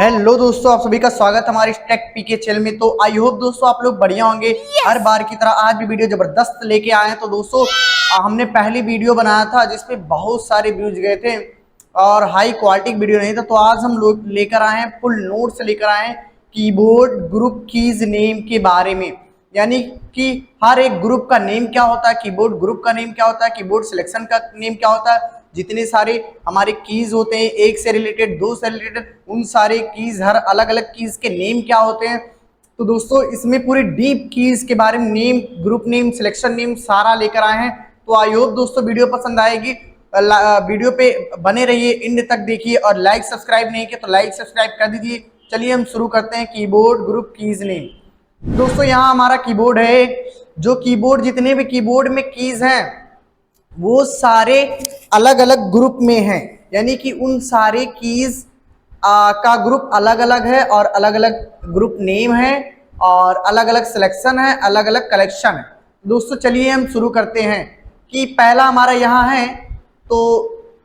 Hello दोस्तों, आप सभी का स्वागत हमारे इस टेक पीके चैनल में। तो आई होप दोस्तों आप लोग बढ़िया होंगे। हर बार की तरह आज भी वीडियो जबरदस्त लेके आए हैं। तो दोस्तों हमने पहली वीडियो बनाया था जिसपे बहुत सारे व्यूज गए थे और हाई क्वालिटी वीडियो नहीं था। तो आज हम लोग लेकर आए हैं, फुल नोट्स लेकर आए हैं कीबोर्ड ग्रुप कीज नेम के बारे में। यानी कि हर एक ग्रुप का नेम क्या होता है, कीबोर्ड ग्रुप का नेम क्या होता है, कीबोर्ड सिलेक्शन का नेम क्या होता है, जितने सारे हमारे कीज होते हैं, एक से रिलेटेड, दो से रिलेटेड, उन सारे कीज, हर अलग अलग कीज के नेम क्या होते हैं। तो दोस्तों इसमें पूरी डीप कीज के बारे में, name, group name, selection name सारा लेकर आए हैं। तो आई होप दोस्तों वीडियो पसंद आएगी। वीडियो पे बने रहिए, एंड तक देखिए और लाइक सब्सक्राइब नहीं किया तो लाइक सब्सक्राइब कर दीजिए। चलिए हम शुरू करते हैं कीबोर्ड ग्रुप कीज नेम। दोस्तों यहाँ हमारा कीबोर्ड है। जो कीबोर्ड, जितने भी कीबोर्ड में कीज हैं वो सारे अलग अलग ग्रुप में हैं। यानी कि उन सारे कीज का ग्रुप अलग अलग है और अलग अलग ग्रुप नेम है और अलग अलग सिलेक्शन है, अलग अलग कलेक्शन है। दोस्तों चलिए हम शुरू करते हैं कि पहला हमारा यहाँ है तो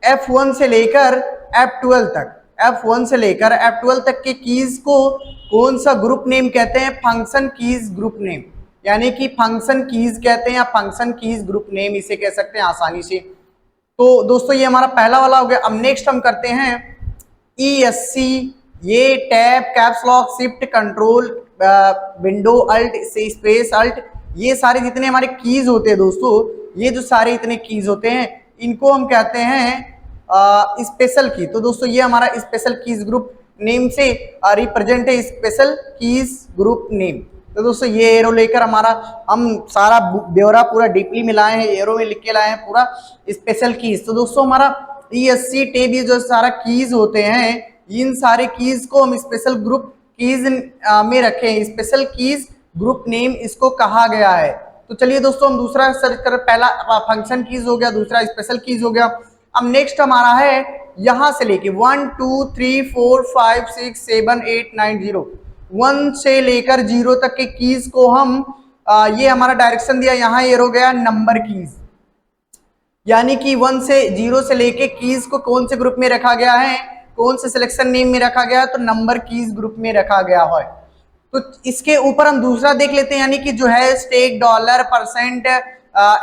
F1 से लेकर F12 तक, F1 से लेकर F12 तक के कीज को कौन सा ग्रुप नेम कहते हैं? फंक्शन कीज ग्रुप नेम, यानी कि फंक्शन कीज कहते हैं या फंक्शन कीज ग्रुप नेम इसे कह सकते हैं आसानी से। तो दोस्तों ये हमारा पहला वाला हो गया। अब नेक्स्ट हम करते हैं ESC। ये tab, caps lock, shift, control, window, alt, space, alt, ये सारे जितने हमारे कीज होते हैं दोस्तों, ये जो सारे इतने कीज होते हैं इनको हम कहते हैं स्पेशल की। तो दोस्तों ये हमारा स्पेशल कीज ग्रुप नेम से रिप्रेजेंट है, स्पेशल कीज ग्रुप नेम। तो दोस्तों ये एरो लेकर हमारा हम सारा ब्यौरा पूरा डीपली मिलाए हैं, एरो में लिख के लाए हैं पूरा स्पेशल कीज। तो दोस्तों हमारा ESC टैब, ये जो सारा कीज होते हैं, इन सारे कीज को हम स्पेशल ग्रुप कीज में रखें, स्पेशल कीज ग्रुप नेम इसको कहा गया है। तो चलिए दोस्तों हम दूसरा सर्च कर, पहला फंक्शन कीज हो गया, दूसरा स्पेशल कीज हो गया। अब नेक्स्ट हमारा है यहां से लेके 1 2 3 4 5 6 7 8 9 0, 1 से लेकर 0 तक के कीज को हम ये हमारा डायरेक्शन दिया, यहाँ ये हो गया नंबर कीज। यानी कि 1 से 0 से लेके कीज को कौन से ग्रुप में रखा गया है, कौन से सिलेक्शन नेम में रखा गया है? तो नंबर कीज ग्रुप में रखा गया है। तो इसके ऊपर हम दूसरा देख लेते हैं, यानी कि जो है स्टेक, dollar, percent,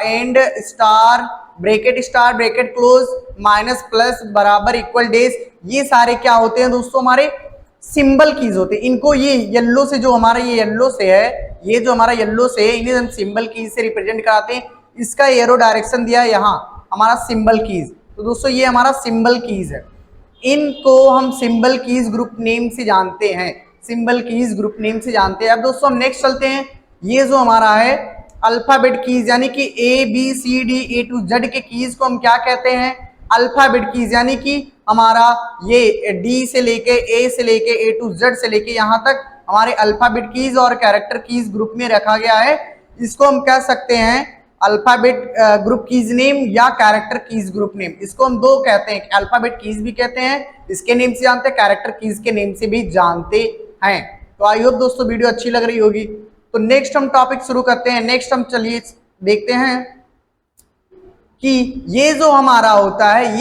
and, star, bracket close, minus, plus, बराबर, इक्वल, डेज, ये सारे क्या होते हैं दोस्तों? हमारे सिंबल कीज होते हैं। इनको ये येलो से, जो हमारा ये येलो से है, ये जो हमारा येलो से है, इन्हें हम सिंबल कीज से रिप्रेजेंट कराते हैं। इसका एरो डायरेक्शन दिया है यहाँ हमारा सिंबल कीज। तो दोस्तों ये हमारा सिंबल कीज है, इनको हम सिंबल कीज ग्रुप नेम से जानते हैं, सिंबल कीज ग्रुप नेम से जानते हैं। अब दोस्तों हम नेक्स्ट चलते हैं। ये जो हमारा है अल्फाबेट कीज, यानी कि ABCD A to Z के कीज को हम क्या कहते हैं? Alphabet keys. यानी कि हमारा ये D से लेके A से लेके A to Z से लेके यहाँ तक हमारे अल्फाबेट कीज और कैरेक्टर कीज ग्रुप में रखा गया है। इसको हम कह सकते हैं अल्फाबेट ग्रुप कीज नेम या कैरेक्टर कीज ग्रुप नेम। इसको हम दो कहते हैं, अल्फाबेट कीज भी कहते हैं, इसके नेम से जानते हैं, कैरेक्टर कीज के नेम से भी जानते हैं। तो आई होप दोस्तों वीडियो अच्छी लग रही होगी। तो नेक्स्ट हम टॉपिक शुरू करते हैं। नेक्स्ट हम चलिए देखते हैं कि ये जो हमारा होता है,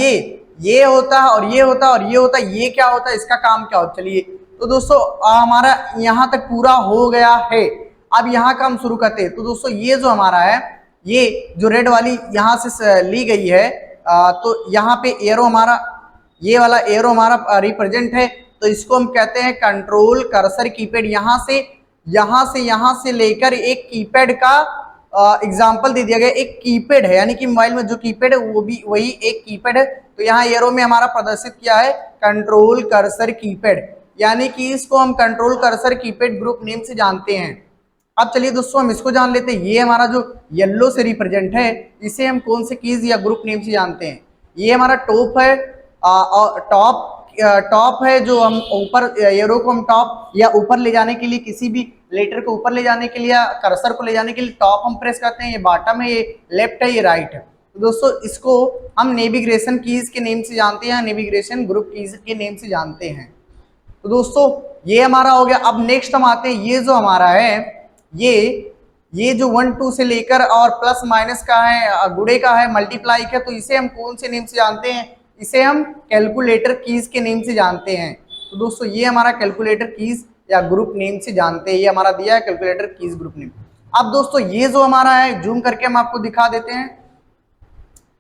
ये होता है और ये होता है और ये होता है, ये क्या होता है, इसका काम क्या होता है? चलिए तो दोस्तों हमारा यहाँ तक पूरा हो गया है। अब यहाँ का हम शुरू करते हैं। तो दोस्तों ये जो हमारा है, ये जो रेड वाली यहाँ से ली गई है, तो यहाँ पे एरो हमारा, ये वाला एरो हमारा रिप्रेजेंट है। तो इसको हम कहते हैं कंट्रोल कर्सर कीपैड। यहाँ से लेकर एक कीपैड का एग्जाम्पल दे दिया गया, एक कीपैड है, यानी कि मोबाइल में जो कीपैड है वो भी वही एक कीपैड है। तो यहाँ एरो में हमारा प्रदर्शित किया है कंट्रोल कर्सर कीपैड, यानी कि इसको हम control cursor keypad group name से जानते हैं। अब चलिए दोस्तों हम इसको जान लेते हैं। ये हमारा जो येलो से रिप्रेजेंट है, इसे हम कौन से कीज या ग्रुप नेम से जानते हैं? ये हमारा टॉप है, टॉप है, जो हम ऊपर एरो को हम टॉप या ऊपर ले जाने के लिए, किसी भी लेटर को ऊपर ले जाने के लिए या कर्सर को ले जाने के लिए टॉप हम प्रेस करते हैं। ये बॉटम है, ये लेफ्ट है, ये राइट है। तो दोस्तों इसको हम नेविगेशन कीज के नेम से जानते हैं, नेविगेशन ग्रुप कीज के नेम से जानते हैं। तो दोस्तों ये हमारा हो गया। अब नेक्स्ट हम आते हैं, ये जो हमारा है, ये जो 1 2 से लेकर और प्लस माइनस का है, गुणे का है, मल्टीप्लाई का, तो इसे हम कौन से नेम से जानते हैं? इसे हम कैलकुलेटर कीज के नेम से जानते हैं। तो दोस्तों ये हमारा कैलकुलेटर कीज या ग्रुप नेम से जानते हैं, ये हमारा दिया है कैलकुलेटर कीज ग्रुप नेम। अब दोस्तों ये जो हमारा है, जूम करके हम आपको दिखा देते हैं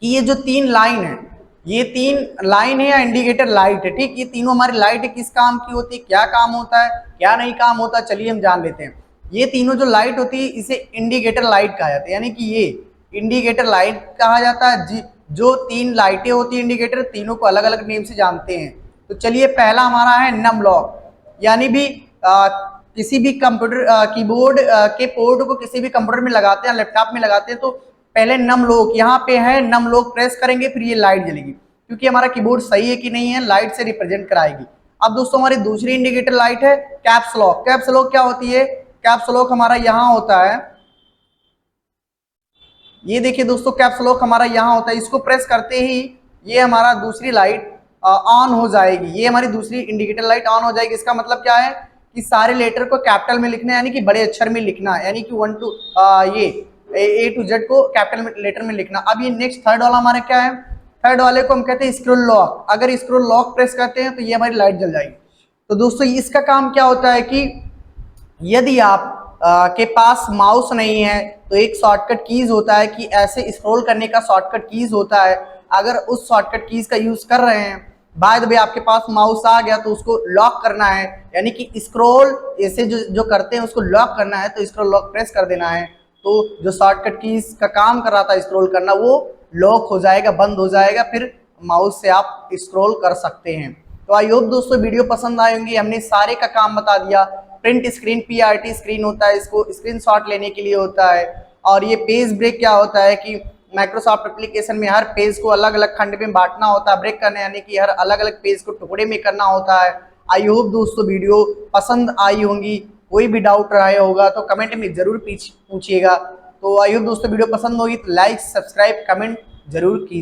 कि ये जो 3 लाइन है, ये 3 लाइन है या इंडिकेटर लाइट है, ठीक। ये तीनों हमारी लाइट है, किस काम की होती है, क्या काम होता है, क्या नहीं काम होता, चलिए हम जान लेते हैं। ये तीनों जो लाइट होती है इसे इंडिकेटर लाइट कहा जाता है, यानी कि ये इंडिकेटर लाइट कहा जाता है। जो 3 लाइटें होती है इंडिकेटर, तीनों को अलग अलग नेम से जानते हैं। तो चलिए पहला हमारा है नम लॉक, यानी भी किसी भी कंप्यूटर कीबोर्ड के पोर्ट को किसी भी कंप्यूटर में लगाते हैं, लैपटॉप में लगाते हैं, तो पहले नम लॉक यहाँ पे है, नम लॉक प्रेस करेंगे फिर ये लाइट जलेगी, क्योंकि हमारा कीबोर्ड सही है कि नहीं है, लाइट से रिप्रेजेंट कराएगी। अब दोस्तों हमारी दूसरी इंडिकेटर लाइट है कैप्स लॉक। कैप्स लॉक क्या होती है, कैप्स लॉक हमारा यहाँ होता है, ये देखिए दोस्तों कैप्स लॉक हमारा यहाँ होता है, इसको प्रेस करते ही ये हमारा दूसरी लाइट ऑन हो जाएगी, ये हमारी दूसरी इंडिकेटर लाइट ऑन हो जाएगी। इसका मतलब क्या है कि सारे लेटर को कैपिटल में लिखना है, यानी कि बड़े अक्षर में लिखना है, यानी कि 1 to ये A to Z को कैपिटल लेटर में लिखना। अब ये नेक्स्ट थर्ड वाला हमारा क्या है, थर्ड वाले को हम कहते हैं स्क्रोल लॉक। अगर स्क्रोल लॉक प्रेस करते हैं तो ये हमारी लाइट जल जाएगी। तो दोस्तों इसका काम क्या होता है कि यदि आप के पास माउस नहीं है तो एक शॉर्टकट कीज होता है कि ऐसे स्क्रॉल करने का शॉर्टकट कीज होता है। अगर उस शॉर्टकट कीज का यूज कर रहे हैं, बाद में आपके पास माउस आ गया तो उसको लॉक करना है, यानी कि स्क्रॉल ऐसे जो करते हैं उसको लॉक करना है, तो स्क्रॉल लॉक प्रेस कर देना है, तो जो शॉर्टकट कीज का काम कर रहा था स्क्रॉल करना वो लॉक हो जाएगा, बंद हो जाएगा, फिर माउस से आप स्क्रॉल कर सकते हैं। तो आई होप दोस्तों वीडियो पसंद आए होंगे, हमने सारे का काम बता दिया। प्रिंट स्क्रीन PRT स्क्रीन होता है, इसको स्क्रीनशॉट लेने के लिए होता है। और ये पेज ब्रेक क्या होता है कि माइक्रोसॉफ्ट एप्लीकेशन में हर पेज को अलग अलग खंड में बांटना होता है, ब्रेक करने, यानी कि हर अलग अलग पेज को टुकड़े में करना होता है। आई होप दोस्तों वीडियो पसंद आई होंगी, कोई भी डाउट रहा होगा तो कमेंट में जरूर पूछिएगा। तो आई होप दोस्तों वीडियो पसंद होगी तो लाइक सब्सक्राइब कमेंट जरूर कीजिए।